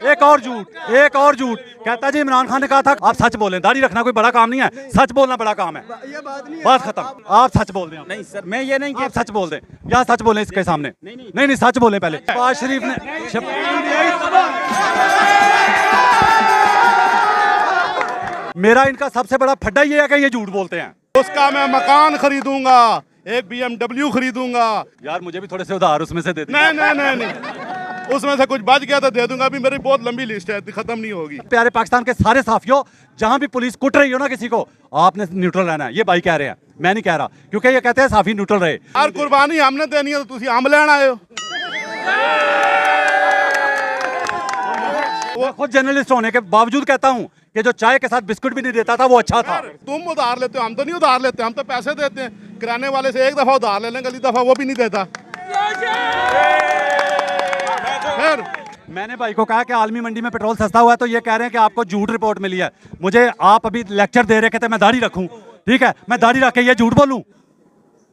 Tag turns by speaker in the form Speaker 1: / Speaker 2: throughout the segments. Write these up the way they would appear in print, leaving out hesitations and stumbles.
Speaker 1: एक और झूठ कहता जी इमरान खान ने कहा था आप सच बोलें, दाढ़ी रखना कोई बड़ा काम नहीं है, सच बोलना बड़ा काम है।
Speaker 2: ये बात नहीं,
Speaker 1: बात खत्म, आप सच बोल दें।
Speaker 3: नहीं सर, मैं ये नहीं
Speaker 1: आप सच बोल दें, यहाँ सच बोलें इसके सामने। नहीं सच बोलें पहले। शहबाज शरीफ ने मेरा इनका सबसे बड़ा फड्डा ये है कि ये झूठ बोलते हैं।
Speaker 4: उसका मैं मकान खरीदूंगा, एक BMW खरीदूंगा।
Speaker 1: यार मुझे भी थोड़े से उधार उसमें से दे दे।
Speaker 4: नहीं, उसमें से कुछ बच गया तो दे दूंगा। अभी मेरी बहुत लंबी लिस्ट है, खत्म नहीं होगी।
Speaker 1: प्यारे पाकिस्तान के सारे साफियों, जहां भी पुलिस कुट रही हो ना किसी को, आपने न्यूट्रल रहना है। ये भाई कह रहे हैं, मैं नहीं कह रहा, क्योंकि ये कहते हैं साफी न्यूट्रल रहे।
Speaker 4: यार कुर्बानी हमने देनी है तो तुसी आम लेना आए हो।
Speaker 1: वो खुद जर्नलिस्ट होने के बावजूद कहता हूं कि जो चाय के साथ बिस्कुट भी नहीं देता था वो अच्छा था।
Speaker 4: तुम उधार लेते हो, हम तो नहीं उधार लेते, हम तो पैसे देते हैं। किराने वाले से एक दफा उधार ले लेंगे, अगली दफा वो भी नहीं देता। फिर
Speaker 1: मैंने भाई को कहा कि आलमी मंडी में पेट्रोल सस्ता हुआ है, तो ये कह रहे हैं कि आपको झूठ रिपोर्ट मिली है। मुझे आप अभी लेक्चर दे रहे थे मैं दाढ़ी रखूं, ठीक है, मैं दाढ़ी रख के ये झूठ बोलूं।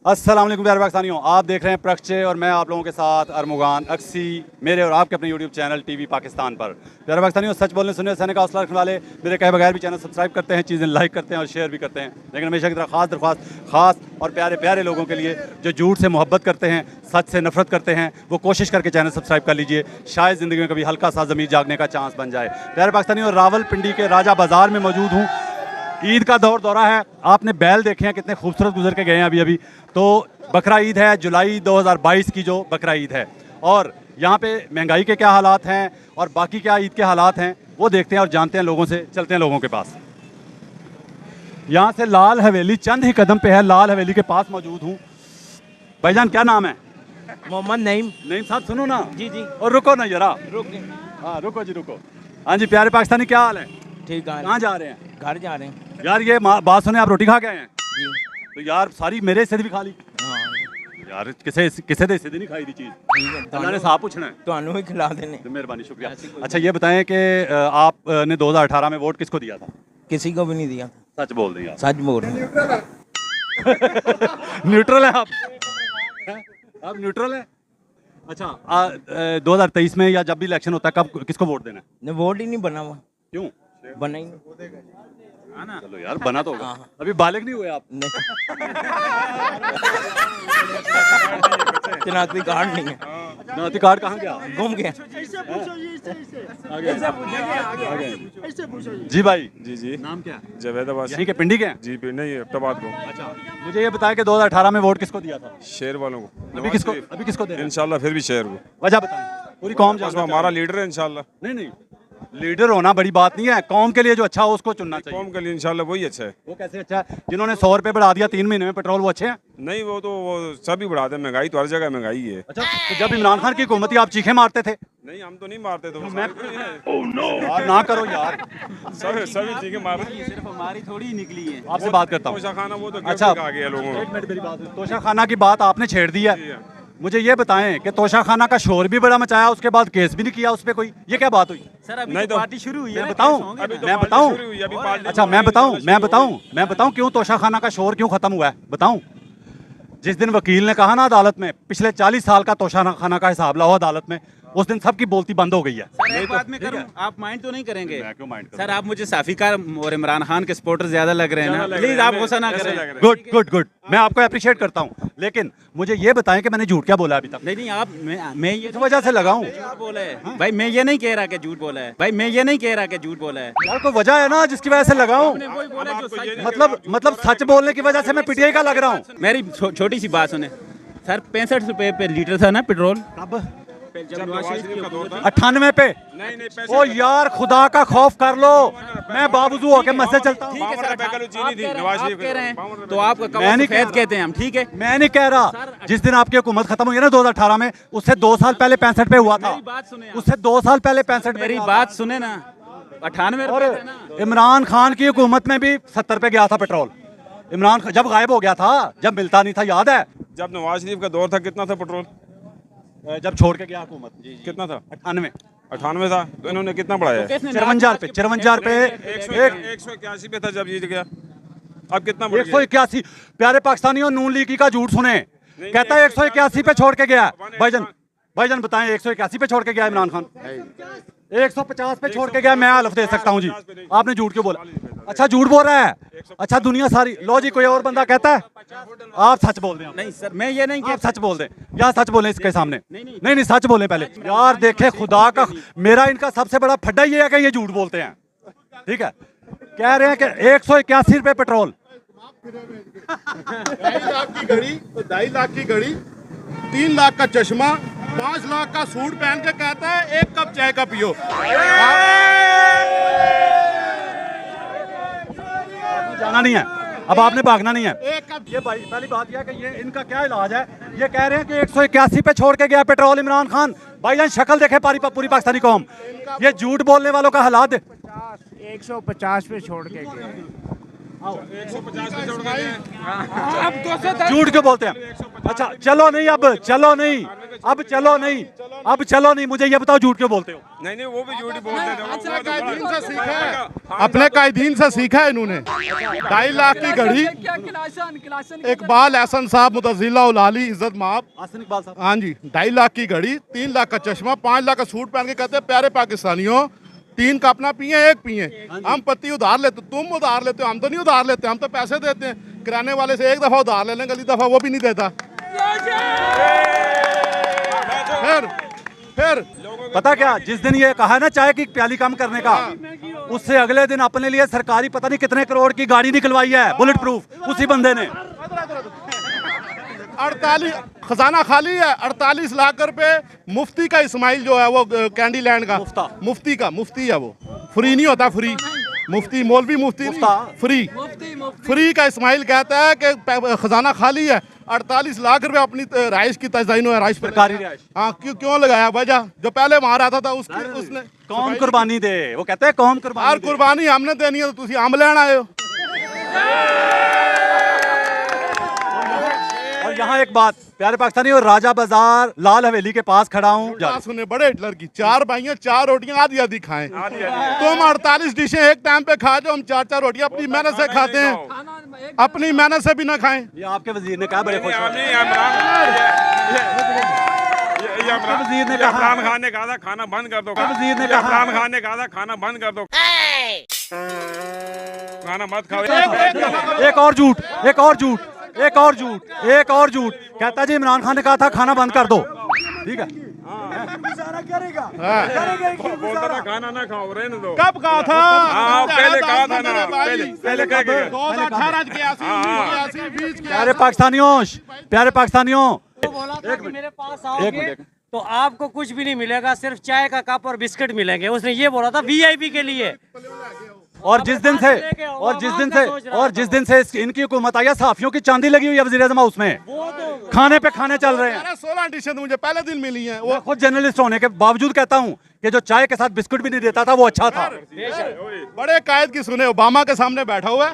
Speaker 1: अस्सलाम वालेकुम प्यारे पाकिस्तानियों, आप देख रहे हैं प्रक्षे और मैं आप लोगों के साथ अरमुगान अक्सी, मेरे और आपके अपने यूट्यूब चैनल टीवी पाकिस्तान पर। प्यारे पाकिस्तानियों, सच बोलने सुनने सहने का हौसला रखने वाले मेरे कहे बगैर भी चैनल सब्सक्राइब करते हैं, चीज़ें लाइक करते हैं और शेयर भी करते हैं। लेकिन हमेशा की तरह खास दरख्वास्त खास और प्यारे प्यारे लोगों के लिए जो झूठ से मोहब्बत करते हैं, सच से नफरत करते हैं, वो कोशिश करके चैनल सब्सक्राइब कर लीजिए। शायद ज़िंदगी में कभी हल्का सा ज़मीर जागने का चांस बन जाए। प्यारे पाकिस्तानियों, रावलपिंडी के राजा बाज़ार में मौजूद हूँ। ईद का दौरा है, आपने बैल देखे हैं कितने खूबसूरत गुजर के गए हैं अभी। तो बकरा ईद है, जुलाई 2022 की जो बकरा ईद है, और यहाँ पे महंगाई के क्या हालात हैं और बाकी क्या ईद के हालात हैं वो देखते हैं और जानते हैं लोगों से। चलते हैं लोगों के पास। यहाँ से लाल हवेली चंद ही कदम पे है, लाल हवेली के पास मौजूद हूँ। भाईजान क्या नाम है?
Speaker 3: मोहम्मद नईम।
Speaker 1: नईम साहब सुनो ना
Speaker 3: जी जी,
Speaker 1: और रुको ना जरा, हाँ रुको जी रुको। हाँ जी प्यारे पाकिस्तानी, क्या हाल है?
Speaker 3: ठीक है।
Speaker 1: कहाँ जा रहे हैं?
Speaker 3: घर जा रहे हैं
Speaker 1: यार ये बात सुने, आप रोटी खा के आए हैं?
Speaker 3: जी।
Speaker 1: तो यार सारी मेरे हिस्से भी खा ली
Speaker 3: हाँ
Speaker 1: यार, किसे दे हिस्से दी नहीं खाई दी चीज।
Speaker 3: ठीक है,
Speaker 1: अल्लाह ने साफ पूछना है
Speaker 3: तो अनु ही खिला देने।
Speaker 1: तो मेहरबानी, शुक्रिया। अच्छा ये बताएं कि आपने 2018 में वोट किसको दिया था?
Speaker 3: किसी को भी नहीं दिया।
Speaker 1: सच बोल दें यार।
Speaker 3: सच बोल रहे हैं।
Speaker 1: न्यूट्रल है आप? आप न्यूट्रल है? अच्छा 2023 में या जब भी इलेक्शन होता है कब किसको वोट देना है?
Speaker 3: नहीं, वोट ही नहीं बना हुआ।
Speaker 1: क्यों?
Speaker 3: बना ही नहीं।
Speaker 1: चलो यार, बना तो होगा। अभी बालिग नहीं हुए आप?
Speaker 3: नहीं। शनाख्ती कार्ड नहीं है।
Speaker 1: शनाख्ती कार्ड कहाँ गया?
Speaker 3: गुम गया।
Speaker 1: जी भाई।
Speaker 5: जी
Speaker 1: नाम क्या है?
Speaker 5: जावेद अब्बास।
Speaker 1: यहीं के पिंडी के हैं?
Speaker 5: जी नहीं, अब्टाबाद को।
Speaker 1: अच्छा मुझे ये बताया कि 2018 में वोट किसको दिया था?
Speaker 5: शेर वालों को।
Speaker 1: अभी किसको दे रहे हैं?
Speaker 5: इंशाल्लाह फिर भी शेर को।
Speaker 1: वजह बताएं, पूरी कौम
Speaker 5: बस वो हमारा लीडर है इंशाल्लाह।
Speaker 1: नहीं लीडर होना बड़ी बात नहीं है, कौम के लिए जो अच्छा हो उसको चुनना चाहिए।
Speaker 5: कौम के लिए इंशाल्लाह वही अच्छा है।
Speaker 1: वो कैसे अच्छा है? जिन्होंने 100 रुपए बढ़ा दिया 3 महीने में पेट्रोल, वो अच्छे हैं? नहीं,
Speaker 5: वो तो सभी बढ़ाते हैं, महंगाई तो हर जगह महंगाई है।
Speaker 1: अच्छा तो जब इमरान खान की हुकूमत थी आप चीखे मारते थे?
Speaker 5: नहीं हम तो नहीं मारते थे।
Speaker 1: यार ना करो यार,
Speaker 5: सभी चीखें मारते।
Speaker 3: सिर्फ हमारी थोड़ी निकली है।
Speaker 1: आपसे बात करता हूँ।
Speaker 5: तोशा खाना वो तो
Speaker 1: अच्छा
Speaker 5: आ गया लोगों
Speaker 1: एक मिनट मेरी बात, तोशा खाना की बात आपने छेड़ दी है। मुझे ये बताएं कि तोशा खाना का शोर भी बड़ा मचाया, उसके बाद केस भी नहीं किया उस पर कोई, ये क्या बात हुई?
Speaker 3: सर अभी
Speaker 5: नहीं
Speaker 3: तो पार्टी शुरू हुई है।
Speaker 1: मैं बताऊं? अच्छा मैं बताऊं क्यों तोशा खाना का शोर क्यों खत्म हुआ है? बताऊं? जिस दिन वकील ने कहा ना अदालत में पिछले 40 साल का तोशा खाना का हिसाब लाओ अदालत में, उस दिन सबकी बोलती बंद हो गई है।
Speaker 3: सर एक बात मैं करूं, आप माइंड तो नहीं करेंगे?
Speaker 1: मैं क्यों माइंड
Speaker 3: सर आप मुझे साफी कार और इमरान खान के सपोर्टर ज्यादा लग रहे हैं ना, प्लीज आप गुस्सा ना करें।
Speaker 1: गुड मैं आपको अप्रिशिएट करता हूं, लेकिन मुझे ये बताएं कि मैंने झूठ क्या बोला अभी तक?
Speaker 3: नहीं आप मैं ये
Speaker 1: इस वजह से लगाऊं
Speaker 3: झूठ बोला है भाई, मैं ये नहीं कह रहा कि झूठ बोला है भाई, मैं ये नहीं कह रहा कि झूठ बोला है
Speaker 1: यार, कोई वजह है ना जिसकी वजह से लगाऊं? मतलब सच बोलने की वजह से मैं पीटीआई का लग रहा हूं?
Speaker 3: मेरी छोटी सी बात सुने सर, 65 रुपए पे लीटर था ना पेट्रोल।
Speaker 1: कब?
Speaker 3: जब नवाज शरीफ का दौर था।
Speaker 1: 98 पे? ओ यार खुदा का खौफ कर लो, मैं बावजूद होके मस्जिद चलता हूँ।
Speaker 3: ठीक है सर, आप कह रहे हैं तो आपका
Speaker 1: मैं नहीं
Speaker 3: कहते हैं हम, ठीक है?
Speaker 1: मैं नहीं कह रहा। जिस दिन आपकी हुकूमत खत्म हुई ना 2018 में, उससे 2 साल पहले 65 पे हुआ था। उससे 2 साल पहले 65 पे।
Speaker 3: मेरी बात सुने ना, 98
Speaker 1: और इमरान खान की हुकूमत में भी 70 पे गया था पेट्रोल। इमरान खान जब गायब हो गया था, जब मिलता नहीं था, याद है?
Speaker 5: जब नवाज शरीफ का दौर था कितना था पेट्रोल?
Speaker 1: जब छोड़ के गया हुकूमत
Speaker 5: कितना था?
Speaker 1: 98
Speaker 5: था। तो इन्होंने कितना बढ़ाया?
Speaker 1: 54 पे
Speaker 5: 181 पे था जब जीत गया। अब कितना?
Speaker 1: 181। प्यारे पाकिस्तानियों, नून लीगी का झूठ सुने, कहता है 181 पे छोड़ के गया। भाईजान बताएं 181 पे छोड़ के गया इमरान खान? 150 पे छोड़ के गया, मैं हल्फ दे सकता हूँ जी। आपने झूठ क्यों बोला? अच्छा झूठ बोल रहा है, अच्छा दुनिया सारी। लो जी, कोई और बंदा कहता है, आप सच बोल दें।
Speaker 3: नहीं सर, मैं ये नहीं
Speaker 1: आप सच बोल दें, या सच बोलें इसके सामने। नहीं सच बोलें पहले। यार देखे खुदा का, मेरा इनका सबसे बड़ा फड्डा ये है कि ये झूठ बोलते हैं। ठीक है, कह रहे हैं कि 181 रुपए पेट्रोल।
Speaker 4: 2.5 लाख की घड़ी तो 2.5 लाख की घड़ी, 3 लाख का चश्मा, 5 लाख का सूट पहन के कहता है 1 कप चाय का पियो।
Speaker 1: जाना नहीं है, अब आपने भागना नहीं है।
Speaker 4: 1 कप।
Speaker 1: ये भाई पहली बात यह है कि ये इनका क्या इलाज है। ये कह रहे हैं कि 181 पे छोड़ के गया पेट्रोल इमरान खान। भाईजान शक्ल देखे पूरी पाकिस्तानी कौम। ये झूठ बोलने वालों का हालात।
Speaker 2: 150 पे छोड़ के गए।
Speaker 5: 150 पे छोड़ गए।
Speaker 1: झूठ क्यों बोलते हैं? अच्छा चलो नहीं, अब चलो नहीं, अब चलो नहीं, मुझे ये बताओ झूठ क्यों बोलते हो?
Speaker 5: नहीं वो भी झूठी बोल देते हैं।
Speaker 4: अपने कायदीन से सीखा है, अपने कायदीन से सीखा है इन्होंने। 2.5 लाख की घड़ी, इकबाल एहसन साहब, मुतजिला उलाली, इज्जत माब,
Speaker 1: हसन इकबाल साहब।
Speaker 4: हाँ जी, 2.5 लाख की घड़ी, 3 लाख का चश्मा, 5 लाख का सूट पहन के कहते हैं प्यारे पाकिस्तानियों 3 कप ना पिए 1 पिए। हम पत्ती उधार लेते, तुम उधार लेते हो, हम तो नहीं उधार लेते, हम तो पैसे देते हैं। किराने वाले से 1 दफा उधार ले लें, अगली दफा वो भी नहीं देता। फिर
Speaker 1: पता क्या, जिस दिन ये कहा ना चाय की प्याली कम करने का, उससे अगले दिन अपने लिए सरकारी पता नहीं कितने करोड़ की गाड़ी निकलवाई है, बुलेट प्रूफ, उसी बंदे ने।
Speaker 4: 48 खजाना खाली है। 48 लाख रुपए मुफ्ती का, इस्माइल जो है वो कैंडी लैंड का मुफ्ती है, वो फ्री नहीं होता, फ्री मुफ्ती, मौलवी मुफ्ती नहीं, फ्री का इस्माइल कहता है कि खजाना खाली है। 48 लाख रुपए अपनी राइश की तज़ाइन है, राइश
Speaker 1: सरकारी रिहाइश।
Speaker 4: हाँ, क्यों लगाया? वजह जो पहले वहां रहता था उसने
Speaker 1: कौम कुर्बानी दे, वो कहते हैं कौम कुर्बानी।
Speaker 4: और कुर्बानी हमने देनी है, तो तुसी आम लेना आए हो।
Speaker 1: और यहाँ एक बात, प्यारे पाकिस्तानी, और राजा बाजार लाल हवेली के पास खड़ा हूँ।
Speaker 4: सुने बड़े हिटलर की 4 भाइयां 4 रोटियां आधी आधी खाएं। तुम 48 डिशें एक टाइम पे खा जाओ, हम 4 रोटियां अपनी मेहनत से खाते हैं, अपनी मेहनत से भी ना खाएं।
Speaker 1: ये आपके वजीर ने कहा, बड़े खुश हैं। वजीर ने कहा,
Speaker 5: इमरान खान ने कहा था खाना बंद कर दो।
Speaker 1: वजीर ने कहा,
Speaker 5: इमरान खान ने कहा था खाना बंद कर दो, खाना मत खाओ।
Speaker 1: एक और झूठ, एक और झूठ, एक और झूठ, एक और झूठ। कहता जी इमरान खान ने कहा था खाना बंद कर दो। ठीक है,
Speaker 5: बोलता था खाना ना खाओ, रहने दो।
Speaker 4: कब कहा था?
Speaker 5: पहले कहा था ना, पहले कह के
Speaker 4: 2018 के 80 20 के।
Speaker 1: प्यारे पाकिस्तानियों, प्यारे पाकिस्तानियों,
Speaker 6: बोला था कि मेरे पास
Speaker 1: एक
Speaker 6: आओगे
Speaker 1: मिनट।
Speaker 6: तो आपको कुछ भी नहीं मिलेगा, सिर्फ चाय का कप और बिस्किट मिलेंगे। उसने ये बोला था वीआईपी के लिए।
Speaker 1: और जिस दिन से इनकी हुकूमत आई है, साफियों की चांदी लगी हुई है वज़ीर आज़म हाउस में, खाने पे खाने चल रहे हैं।
Speaker 4: 16 डिशें मुझे पहले दिन मिली हैं।
Speaker 1: वो खुद जर्नलिस्ट होने के बावजूद कहता हूँ कि जो चाय के साथ बिस्कुट भी नहीं देता था वो अच्छा था।
Speaker 4: बड़े कायद की सुने, ओबामा के सामने बैठा हुआ है,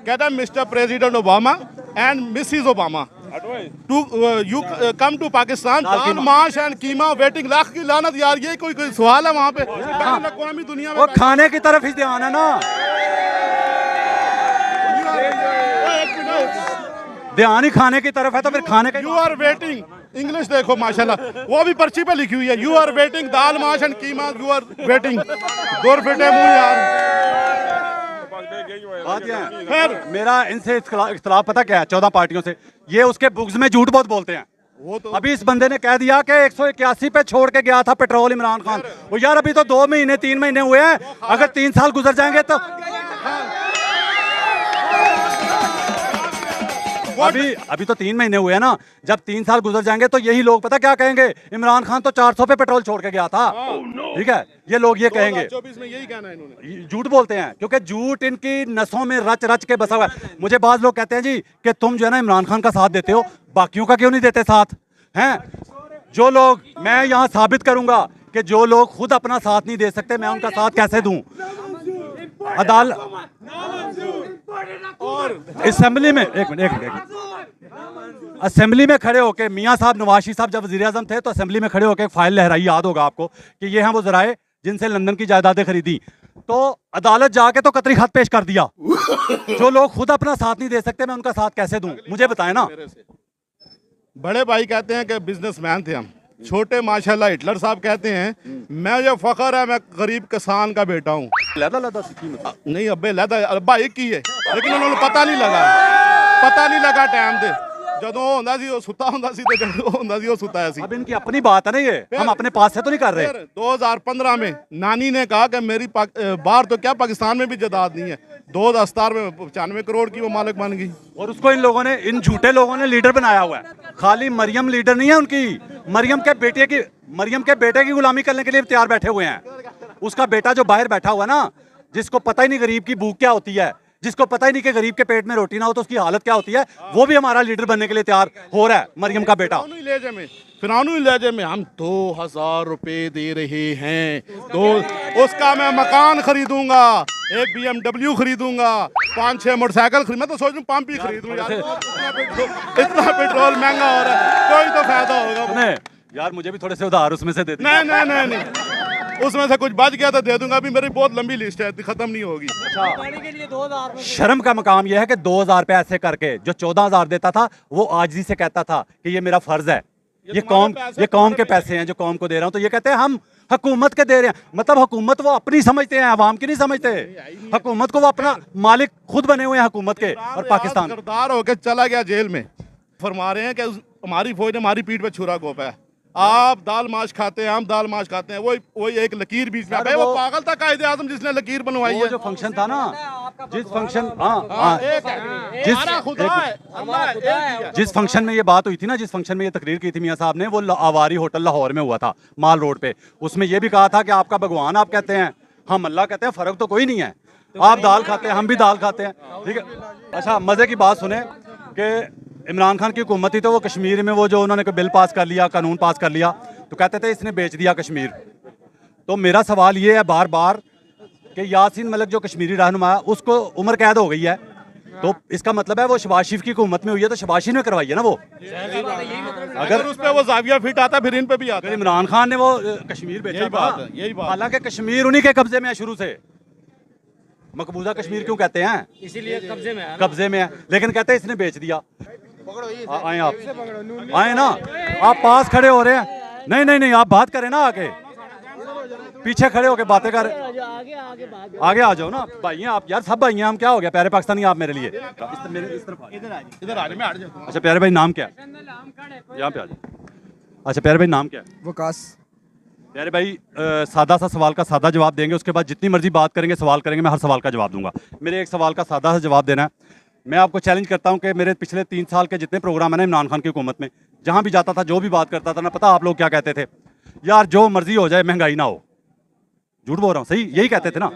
Speaker 4: कहता है mister president Obama and missus Obama you come to Pakistan, dal mash and keema waiting. Lakh की लानत यार, ये कोई सवाल है वहाँ पे? अक़वामी दुनिया में
Speaker 1: वो खाने की तरफ ही ध्यान है ना, ध्यान ही खाने की तरफ है, तो फिर खाने का।
Speaker 4: यू आर वेटिंग, इंग्लिश देखो माशाल्लाह, वो भी पर्ची पे लिखी हुई है, you are waiting dal mash and keema, you are waiting. दूर फिटे मुंह यार।
Speaker 1: बात यह है, फिर मेरा इनसे इख्तिलाफ पता क्या है, 14 पार्टियों से, ये उसके बुक्स में झूठ बहुत बोलते हैं।
Speaker 4: वो तो
Speaker 1: अभी इस बंदे ने कह दिया कि 181 पे छोड़ के गया था पेट्रोल इमरान खान। वो यार अभी तो 2 महीने 3 महीने हुए हैं, अगर 3 साल गुजर जाएंगे तो अभी तो 3 महीने हुए हैं ना, जब 3 साल गुजर जाएंगे तो यही लोग पता क्या कहेंगे, इमरान खान तो 400 पे पेट्रोल छोड़ के गया था। ठीक है, ये लोग ये कहेंगे।
Speaker 4: 2024 में यही कहना है इन्होंने।
Speaker 1: झूठ बोलते हैं क्योंकि झूठ इनकी नसों में रच रच के बसा हुआ है। मुझे बाज लोग कहते हैं जी कि तुम जो है ना इमरान खान का साथ देते हो, बाकियों का क्यों नहीं देते साथ? हैं जो लोग, मैं यहाँ साबित करूंगा कि जो लोग खुद अपना साथ नहीं दे सकते, मैं उनका साथ कैसे दूं? अदालत और असेंबली में, एक मिनट, असेंबली में खड़े होके मियां साहब, नवाज साहब जब वज़ीर आज़म थे तो असेंबली में खड़े होके एक फाइल लहराई, याद होगा आपको, कि ये हैं वो ज़राए जिनसे लंदन की जायदादें खरीदी। तो अदालत जाके तो कतरी खत पेश कर दिया। जो लोग खुद अपना साथ नहीं दे सकते, मैं उनका साथ कैसे दूं? मुझे बताएं ना।
Speaker 4: बड़े भाई कहते हैं कि बिजनेसमैन थे हम, छोटे माशाल्लाह हिटलर साहब कहते हैं मैं ये फख्र है मैं गरीब किसान का बेटा हूँ।
Speaker 1: लहदा सीखी मतलब
Speaker 4: नहीं अब्बे लहदा अब्बा एक ही है लेकिन उन्होंने पता नहीं लगा टाइम दे ਜਦੋਂ ਹੁੰਦਾ ਸੀ ਉਹ ਸੁੱਤਾ ਹੁੰਦਾ ਸੀ ਤੇ ਜਦੋਂ ਹੁੰਦਾ ਸੀ ਉਹ ਸੁੱਤਾ ਸੀ।
Speaker 1: अब इनकी अपनी बात है ना ये, हम अपने पास से तो नहीं कर रहे।
Speaker 4: फिर 2015 में नानी ने कहा कि मेरी बाहर तो क्या पाकिस्तान में भी जायदाद नहीं है। 2017 में 95 करोड़ की वो मालिक बन गई
Speaker 1: और उसको इन लोगों ने, इन झूठे लोगों ने लीडर बनाया हुआ है। खाली मरियम लीडर नहीं है उनकी, मरियम के बेटे की गुलामी करने के लिए तैयार बैठे हुए हैं। उसका बेटा जो बाहर बैठा हुआ है ना, जिसको पता ही नहीं गरीब की भूख क्या होती है, जिसको पता ही नहीं कि गरीब के पेट में रोटी ना हो तो उसकी हालत क्या होती है, वो भी हमारा लीडर बनने के लिए तैयार हो रहा है। मरियम का बेटा
Speaker 4: फिरौनी लहजे में हम 2000 रुपए दे रहे हैं तो उसका मैं मकान खरीदूंगा, एक BMW खरीदूंगा, 5-6 मोटरसाइकिल खरीद, मैं तो सोच रहा हूँ पंप ही खरीदूं यार। इतना पेट्रोल महंगा हो रहा है, कोई तो फायदा होगा।
Speaker 1: यार मुझे भी थोड़े से उधार उसमें से दे दे।
Speaker 4: नहीं उसमें से कुछ बच गया तो दे दूंगा। अभी मेरी बहुत लंबी लिस्ट है, खत्म नहीं होगी।
Speaker 6: के लिए 2000
Speaker 1: शर्म का मकाम यह है कि 2000 रुपए ऐसे करके जो 14,000 देता था वो आजिज़ी से कहता था कि ये मेरा फर्ज है, ये कौम के पैसे हैं जो कौम को दे रहा हूं। तो ये कहते हैं हम हुकूमत के दे रहे हैं, मतलब हुकूमत वो अपनी समझते हैं, अवाम की नहीं समझते। हुकूमत को वो अपना मालिक खुद बने हुए हैं हुकूमत के। और पाकिस्तान
Speaker 4: गिरफ्तार होकर चला गया जेल में, फरमा रहे हैं कि हमारी फौज ने हमारी पीठ पे छुरा घोंपा है। आप दाल माश खाते हैं, हम दाल माश खाते हैं, वही एक लकीर बीच में। वो पागल था कायदे आजम जिसने लकीर बनवाई है।
Speaker 1: जो फंक्शन था ना, जिस फंक्शन जिस फंक्शन में ये बात हुई थी ना, जिस फंक्शन में ये तकरीर की थी मियां साहब ने, वो आवारी होटल लाहौर में हुआ था, माल रोड पे। उसमें ये भी कहा था कि आपका भगवान आप कहते हैं, हम अल्लाह कहते हैं, फर्क तो कोई नहीं है। आप दाल खाते हैं, हम भी दाल खाते हैं, ठीक है। अच्छा मजे की बात सुने कि इमरान खान की हुकूमत थी तो वो कश्मीर में वो जो उन्होंने कोई बिल पास कर लिया, कानून पास कर लिया, तो कहते थे इसने बेच दिया कश्मीर। तो मेरा सवाल ये है बार बार कि यासीन मलिक जो कश्मीरी रहनुमा है उसको उम्र कैद हो गई है, तो इसका मतलब है वो शहबाज शरीफ की हुकूमत में हुई है तो शहबाज शरीफ ने करवाई है ना वो।
Speaker 4: अगर उस पर वो जाविया फिट आता फिर इन पे भी आता।
Speaker 1: इमरान खान ने वो कश्मीर बेचा,
Speaker 4: यही बात।
Speaker 1: हालांकि कश्मीर उन्हीं के कब्जे में है शुरू से। मकबूजा कश्मीर क्यों कहते हैं?
Speaker 6: इसीलिए
Speaker 1: कब्जे में है, लेकिन कहते हैं इसने बेच दिया। आए आप आए ना, आप पास खड़े हो रहे हैं। नहीं आप बात करें ना, आके पीछे खड़े होके बातें कर, आगे आ जाओ ना भाई हैं आप यार, सब भाई हैं हम। क्या हो गया प्यारे पाकिस्तानी आप मेरे लिए? इधर आ जाओ। अच्छा प्यारे भाई नाम क्या है? यहाँ पे आ जाओ। अच्छा प्यारे भाई नाम क्या है?
Speaker 7: वकास।
Speaker 1: प्यारे भाई सादा सा सवाल का सादा जवाब देंगे, उसके बाद जितनी मर्जी बात करेंगे, सवाल करेंगे, मैं हर सवाल का जवाब दूंगा। मेरे एक सवाल का सादा सा जवाब देना है। मैं आपको चैलेंज करता हूं कि मेरे पिछले 3 साल के जितने प्रोग्राम है ना इमरान खान की हुकूमत में, जहां भी जाता था, जो भी बात करता था ना, पता आप लोग क्या कहते थे? यार जो मर्जी हो जाए महंगाई ना हो। झूठ बोल रहा हूँ? सही यही कहते थे ना।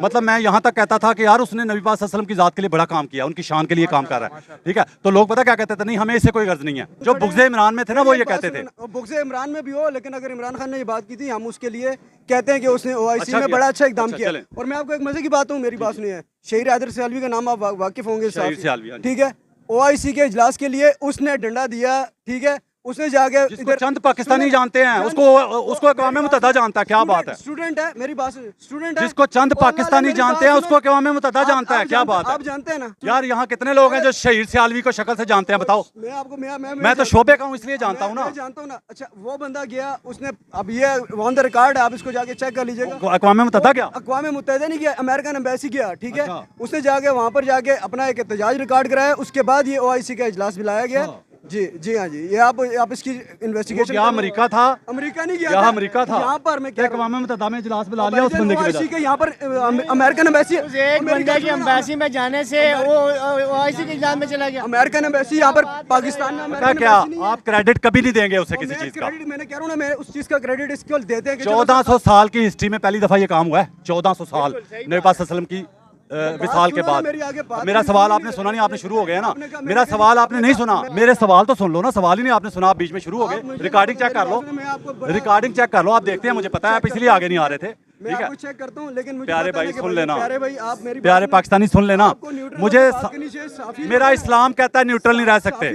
Speaker 1: मतलब मैं यहाँ तक कहता था कि यार उसने नबी पाक सल्लल्लाहु अलैहि वसल्लम की ज़ात के लिए बड़ा काम किया, उनकी शान के लिए काम कर रहा है, ठीक है। तो लोग पता क्या कहते थे? नहीं हमें इससे कोई गर्ज नहीं है। जो बुग़्ज़े इमरान में थे ना वो ये कहते थे।
Speaker 7: बुग़्ज़े इमरान में भी हो, लेकिन अगर इमरान खान ने ये बात की थी, हम उसके लिए कहते हैं कि उसने OIC में बड़ा अच्छा इक़दाम किया। और मैं आपको एक मजे की बात हूँ, मेरी बात सुनिए। शहीद हैदर सियालवी का नाम आप वाकिफ होंगे, ठीक है। OIC के इजलास के लिए उसने डंडा दिया, ठीक है। उसने जाके
Speaker 1: इधर चंद पाकिस्तानी जानते हैं, उसको अक़वाम मुत्तहिदा जानता है। क्या बात है?
Speaker 7: स्टूडेंट है, मेरी बात स्टूडेंट है।
Speaker 1: जिसको चंद पाकिस्तानी जानते हैं उसको अक़वाम मुत्तहिदा जानता है। क्या बात है?
Speaker 7: आप जानते हैं ना
Speaker 1: यार यहाँ कितने लोग हैं जो शहीद सियालवी को शक्ल से जानते हैं? बताओ। मैं तो शोबे का हूँ इसलिए जानता हूँ ना।
Speaker 7: जानता हूँ ना। अच्छा वो बंदा गया, उसने, अब ये ऑन द रिकॉर्ड है, आप इसको जाके चेक कर लीजिएगा।
Speaker 1: अक़वाम मुत्तहिदा गया?
Speaker 7: अक़वाम मुत्तहिदा नहीं गया, अमेरिकन एम्बेसी गया, ठीक है। उसने जाके वहाँ पर जाके अपना एक एहतजाज रिकॉर्ड कराया, उसके बाद ये OIC का इजलास बुलाया गया। जी हाँ जी, ये आप इसकी इन्वेस्टिगेशन।
Speaker 1: यहाँ अमेरिका था?
Speaker 7: अमेरिका नहीं गया,
Speaker 1: यहाँ अमेरिका था।
Speaker 7: यहाँ पर मैं क्या
Speaker 1: अक़वाम मुत्तहिदा में इजलास बुला लिया उस बंदे की वजह से।
Speaker 7: यहाँ पर अमेरिकन एम्बेसी,
Speaker 2: एक बंदे की एम्बेसी में जाने से वो OIC के इजाज़त में चला गया।
Speaker 7: अमेरिकन एम्बेसी यहाँ पर पाकिस्तान में।
Speaker 1: क्या आप क्रेडिट कभी नहीं देंगे उसे किसी चीज का?
Speaker 7: मैंने कह रहा हूँ ना, मैं उस चीज का क्रेडिट इसको देते हैं।
Speaker 1: 1400 साल की हिस्ट्री में पहली दफा ये काम हुआ है। 1400 साल नबी पाक सल्लल्लाहु अलैहि वसल्लम की विसाल के बाद। मेरा सवाल आपने सुना नहीं, आपने शुरू हो गया ना। मेरा सवाल आपने नहीं सुना, मेरे सवाल तो सुन लो ना। सवाल ही नहीं आपने सुना, आप बीच में शुरू हो गए। रिकॉर्डिंग चेक कर लो, रिकॉर्डिंग चेक कर लो। आप देखते हैं, मुझे पता है आप इसलिए आगे नहीं आ रहे थे, ठीक है।
Speaker 7: चेक करता हूँ, लेकिन
Speaker 1: प्यारे भाई सुन लेना,
Speaker 7: प्यारे भाई आप मेरी
Speaker 1: प्यारे पाकिस्तानी सुन लेना। मुझे मेरा इस्लाम कहता है न्यूट्रल नहीं रह सकते।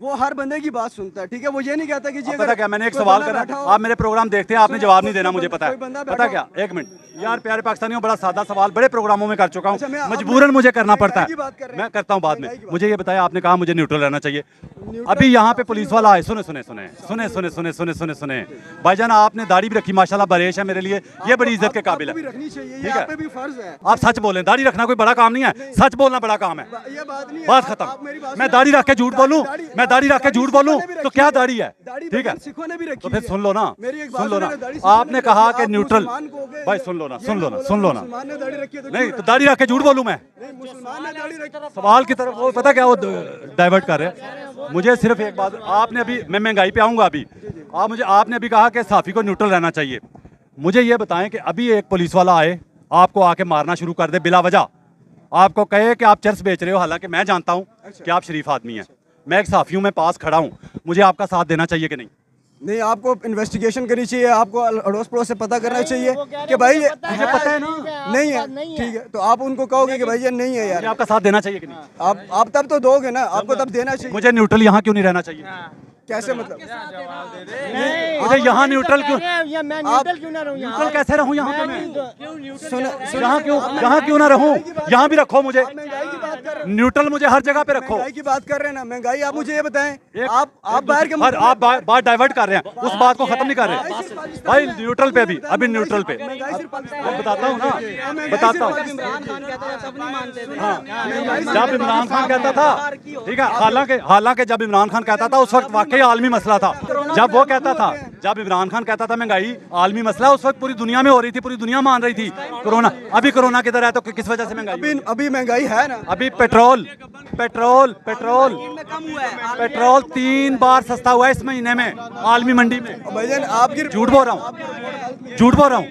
Speaker 7: वो हर बंदे की बात सुनता है, ठीक है। वो ये नहीं कहता कि जी
Speaker 1: पता क्या, मैंने एक सवाल करा, आप मेरे प्रोग्राम देखते हैं, आपने जवाब नहीं देना, मुझे पता है। पता क्या, एक मिनट, यार प्यारे पाकिस्तानियों, बड़ा सादा सवाल बड़े प्रोग्रामों में कर चुका
Speaker 7: अच्छा,
Speaker 1: हूँ, मजबूरन मुझे करना पड़ता
Speaker 7: महंगाई की बात कर
Speaker 1: है।
Speaker 7: रहे हैं।
Speaker 1: मैं करता हूँ बाद में।
Speaker 7: महंगाई की बात।
Speaker 1: मुझे ये बताया, आपने कहा मुझे न्यूट्रल रहना चाहिए। अभी यहाँ पे पुलिस वाला आए, सुने सुने सुने सुने सुने सुने सुने सुने सुने भाईजान, आपने दाढ़ी भी रखी माशाल्लाह, बरेश है मेरे लिए, ये बड़ी इज्जत के काबिल
Speaker 7: आपको भी
Speaker 1: है।
Speaker 7: रखनी चाहिए, ये
Speaker 1: ठीक है।
Speaker 7: आप पे भी फर्ज है।
Speaker 1: आप सच बोलें, दाढ़ी रखना कोई बड़ा काम नहीं है, सच बोलना बड़ा काम है।
Speaker 7: ये बात नहीं है।
Speaker 1: बात
Speaker 7: आप मेरी
Speaker 1: खत्म।
Speaker 7: बात
Speaker 1: मैं
Speaker 7: सुनो।
Speaker 1: दाढ़ी रख के झूठ बोलूं, मैं दाढ़ी रख के झूठ बोलूं
Speaker 7: सिखों ने भी
Speaker 1: तो
Speaker 7: रखी
Speaker 1: क्या
Speaker 7: है।
Speaker 1: दाढ़ी है?
Speaker 7: दाढ़ी
Speaker 1: ठीक है,
Speaker 7: सिखों ने भी रखी
Speaker 1: तो फिर
Speaker 7: है।
Speaker 1: सुन लो ना,
Speaker 7: मेरी एक
Speaker 1: सुन
Speaker 7: बात
Speaker 1: लो ना।
Speaker 7: सुनो, दाढ़ी सिखों ने
Speaker 1: आपने
Speaker 7: रखी
Speaker 1: कहा
Speaker 7: है,
Speaker 1: कि
Speaker 7: आप
Speaker 1: न्यूट्रल,
Speaker 7: मुसलमान को हो गए।
Speaker 1: भाई सुन लो ना,
Speaker 7: ये
Speaker 1: सुन लो
Speaker 7: ना
Speaker 1: ना,
Speaker 7: बोलो
Speaker 1: सुन लो ना।
Speaker 7: मुसलमान ने दाढ़ी रखी है तो
Speaker 1: नहीं
Speaker 7: क्यों
Speaker 1: तो दाढ़ी रख के झूठ बोलूं मैं?
Speaker 7: नहीं, मुसलमान ने दाढ़ी रखी।
Speaker 1: सवाल की तरफ वो पता क्या, वो डाइवर्ट कर रहे हैं। मुझे सिर्फ एक बात, आपने अभी, मैं महंगाई पे आऊंगा अभी, आपने अभी कहा कि साफी को न्यूट्रल रहना चाहिए। मुझे ये बताएं कि अभी एक पुलिस वाला आए, आपको आके मारना शुरू कर दे बिला वजह, आपको कहे कि आप चर्च बेच रहे हो, हालांकि मैं जानता हूं कि आप शरीफ आदमी हैं, मैं एक साफी हूं, मैं पास खड़ा हूं, मुझे आपका साथ देना चाहिए कि नहीं?
Speaker 7: नहीं, आपको इन्वेस्टिगेशन करनी चाहिए, आपको अड़ोस पड़ोस से पता करना चाहिए कि भाई ये
Speaker 1: मुझे पता है ना,
Speaker 7: नहीं है, ठीक है, तो आप उनको कहोगे कि भाई ये नहीं है यार,
Speaker 1: मुझे आपका साथ देना चाहिए कि नहीं?
Speaker 7: आप तब तो दोगे ना, आपको तब देना चाहिए।
Speaker 1: मुझे न्यूट्रल यहाँ क्यों नहीं रहना चाहिए?
Speaker 7: कैसे मतलब?
Speaker 1: मुझे यहाँ न्यूट्रल क्यों,
Speaker 2: मैं न्यूट्रल क्यों ना रहूं यहाँ?
Speaker 1: न्यूट्रल कैसे रहूँ यहाँ पे मैं?
Speaker 7: सुनो,
Speaker 1: यहाँ क्यों ना रहूँ? यहाँ भी रखो मुझे,
Speaker 7: महंगाई की बात कर रहे हैं,
Speaker 1: न्यूट्रल मुझे हर जगह पे रखो।
Speaker 7: महंगाई की बात कर रहे हैं ना, महंगाई। आप मुझे ये बताएं, आप बाहर के मुल्क
Speaker 1: आप बात डाइवर्ट कर रहे हैं, उस बात को खत्म नहीं कर रहे भाई। न्यूट्रल पे अभी न्यूट्रल पे
Speaker 7: महंगाई सिर्फ पाकिस्तान
Speaker 1: मैं बताता हूँ ना, बताता हूँ। जब इमरान खान कहता था, ठीक है, हालांकि जब इमरान खान कहता था उस वक्त वाकई आलमी मसला था। जब वो कहता था, जब इमरान खान कहता था महंगाई आलमी मसला, उस वक्त पूरी दुनिया में हो रही थी, पूरी दुनिया मान रही थी कोरोना। अभी कोरोना किधर है तो किस वजह से महंगाई?
Speaker 7: अभी महंगाई है ना,
Speaker 1: अभी पेट्रोल 3 बार सस्ता हुआ है इस महीने में आलमी मंडी में।
Speaker 7: भाईजान आपकी
Speaker 1: झूठ बोल रहा हूँ, झूठ बोल रहा हूँ।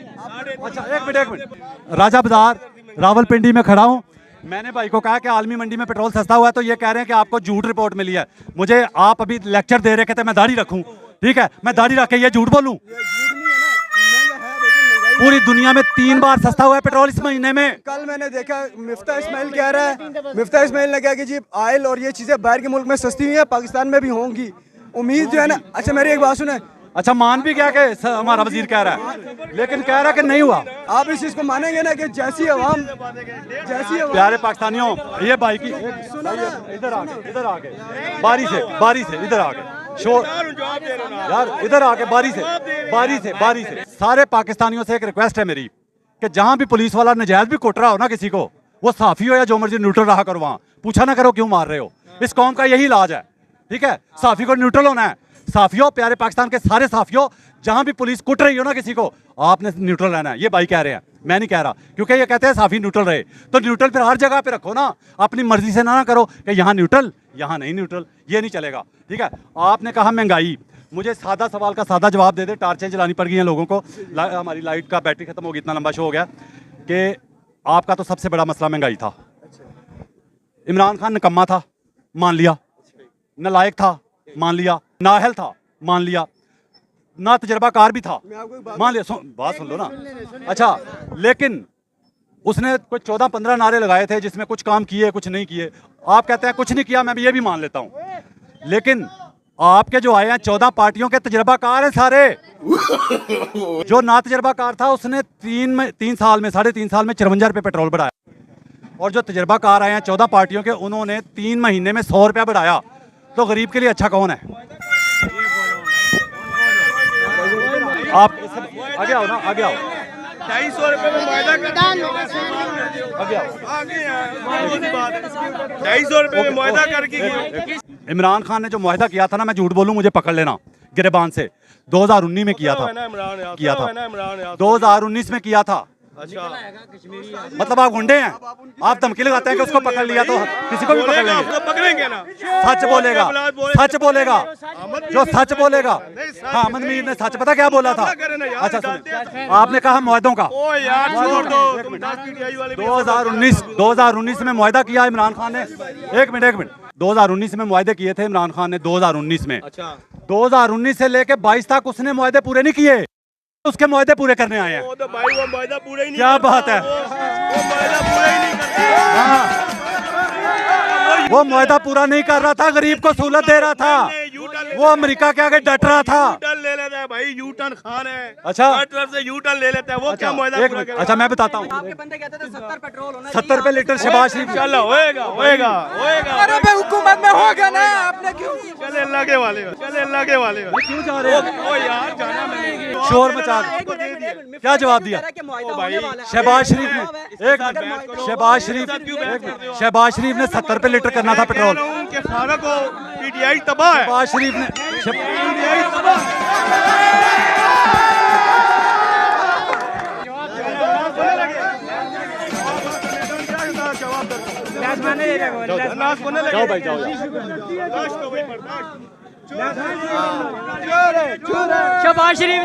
Speaker 1: अच्छा एक मिनट, राजा बाजार रावलपिंडी में खड़ा हूँ। मैंने भाई को कहा कि आलमी मंडी में पेट्रोल सस्ता हुआ है, तो ये कह रहे हैं कि आपको झूठ रिपोर्ट मिली है। मुझे आप अभी लेक्चर दे रहे थे मैं दाढ़ी रखूं, ठीक है, मैं दाढ़ी रख के ये झूठ बोलूं? पूरी दुनिया में 3 बार सस्ता हुआ है पेट्रोल इस महीने में।
Speaker 7: कल मैंने देखा मिफ्ता इस्माइल कह रहा है, मिफ्ता इस्माइल ने कहा कि जी ऑयल और ये चीजें बाहर के मुल्क में सस्ती हुई है, पाकिस्तान में भी होंगी, उम्मीद जो है ना। अच्छा मेरी एक बात सुने,
Speaker 1: अच्छा मान भी क्या कि हमारा वजीर कह रहा है, लेकिन कह रहा है कि नहीं हुआ।
Speaker 7: आप इस चीज को मानेंगे ना कि जैसी अवाम
Speaker 1: प्यारे पाकिस्तानियों, ये भाई की इधर आके बारी से इधर आके शोर यार, इधर आके बारी से सारे पाकिस्तानियों से एक रिक्वेस्ट है मेरी कि जहां भी पुलिस वाला नजायज भी कुट रहा हो ना किसी को, वो साफी हो या जो मर्जी, न्यूट्रल रहा करो, वहां पूछा ना करो क्यों मार रहे हो। इस कौम का यही इलाज है, ठीक है, साफी को न्यूट्रल होना है। साफियों, प्यारे पाकिस्तान के सारे साफियों, जहां भी पुलिस कुट रही हो ना किसी को, आपने न्यूट्रल रहना है। ये भाई कह रहे हैं, मैं नहीं कह रहा, क्योंकि ये कहते हैं साफी न्यूट्रल रहे, तो न्यूट्रल फिर हर जगह पे रखो ना, अपनी मर्जी से ना करो कि यहाँ न्यूट्रल यहाँ नहीं न्यूट्रल, ये नहीं चलेगा, ठीक है। आपने कहा महंगाई, मुझे सादा सवाल का सादा जवाब दे दे। टार्चें जलानी पड़ गई हैं लोगों को, हमारी लाइट का बैटरी खत्म हो गई, इतना लंबा शो हो गया कि आपका तो सबसे बड़ा मसला महंगाई था। इमरान खान निकम्मा था, मान लिया, नालायक था, मान लिया, नाअहल था, मान लिया, ना तजर्बाकार भी था, मान लिया। बात सुन लो ना। अच्छा, लेकिन उसने कोई 14-15 नारे लगाए थे जिसमें कुछ काम किए कुछ नहीं किए। आप कहते हैं कुछ नहीं किया, मैं भी ये भी मान लेता हूं, लेकिन आपके जो आए हैं 14 पार्टियों के तजर्बाकार हैं सारे। जो ना तजर्बाकार था उसने 3 साल में, 3.5 साल में 54 रुपये पेट्रोल बढ़ाया, और जो तजर्बाकार आए हैं 14 पार्टियों के, उन्होंने 3 महीने में 100 रुपया बढ़ाया। तो गरीब के लिए अच्छा कौन है? आप आगे आओ ना, आगे आओ।
Speaker 5: 250 रुपए में मुआयदा
Speaker 1: आगे आओ।
Speaker 5: 250 रुपए में मुआयदा करके
Speaker 1: इमरान खान ने जो मुआहदा किया था ना, मैं झूठ बोलूं मुझे पकड़ लेना, गिरेबान से 2019 में किया था 2019 में किया था।
Speaker 5: अच्छा,
Speaker 1: मतलब आप गुंडे हैं, आप धमकी लगाते हैं कि उसको पकड़ लिया तो किसी को भी पकड़ लेंगे।
Speaker 5: पकड़ेंगे ना,
Speaker 1: सच बोलेगा, सच बोलेगा, जो सच बोलेगा। हाँ, अहमद मीर ने सच पता क्या बोला था? अच्छा सुनिए, आपने कहा मुआहदों का,
Speaker 5: ओ यार छोड़ दो, तुम 10 PTI वाले
Speaker 1: 2019 में मुआहदा किया इमरान खान ने। एक मिनट 2019 में मुआहदे किए थे इमरान खान ने, 2019 में।
Speaker 5: अच्छा,
Speaker 1: 2019 से लेके 22 तक उसने मुआहदे पूरे नहीं किए, उसके मुआहदे पूरे करने आए हैं।
Speaker 5: वो तो भाई वो मुआयदा पूरा ही नहीं,
Speaker 1: क्या बात है,
Speaker 5: वो मुआयदा पूरा ही नहीं करते।
Speaker 1: हाँ, वो मुआहदा पूरा नहीं कर रहा था, गरीब को सहूलत दे रहा था, वो अमेरिका के आगे डट रहा था।
Speaker 5: डल ले लेता
Speaker 8: है भाई, यू टर्न खान है।
Speaker 1: अच्छा।
Speaker 8: हर तरफ से यू टर्न ले लेता है वो। क्या मुआहदा पूरा करेगा?
Speaker 1: अच्छा मैं बताता हूँ,
Speaker 7: आपके बंदे कहते थे 70 पेट्रोल होना
Speaker 1: 70 रुपए लीटर शहबाज शरीफ।
Speaker 8: चलो होएगा होएगा होएगा।
Speaker 7: अरे भाई हुकूमत में होगा ना, आपने क्यों
Speaker 8: चले अल्लाह के वाले, चले अल्लाह के वाले।
Speaker 1: क्यों जा रहे हैं?
Speaker 8: ओ यार जाना मैंने
Speaker 1: शोर मचा क्या जवाब दिया शहबाज शरीफ ने? एक शहबाज शरीफ ने 70 रुपए लीटर करना था पेट्रोल।
Speaker 8: के फारक हो, पीटीआई तबाह है।
Speaker 1: शहबाज शरीफ ने
Speaker 8: पीटीआई तबाह
Speaker 1: जाओ भाई जाओ।
Speaker 6: शहबाज शरीफ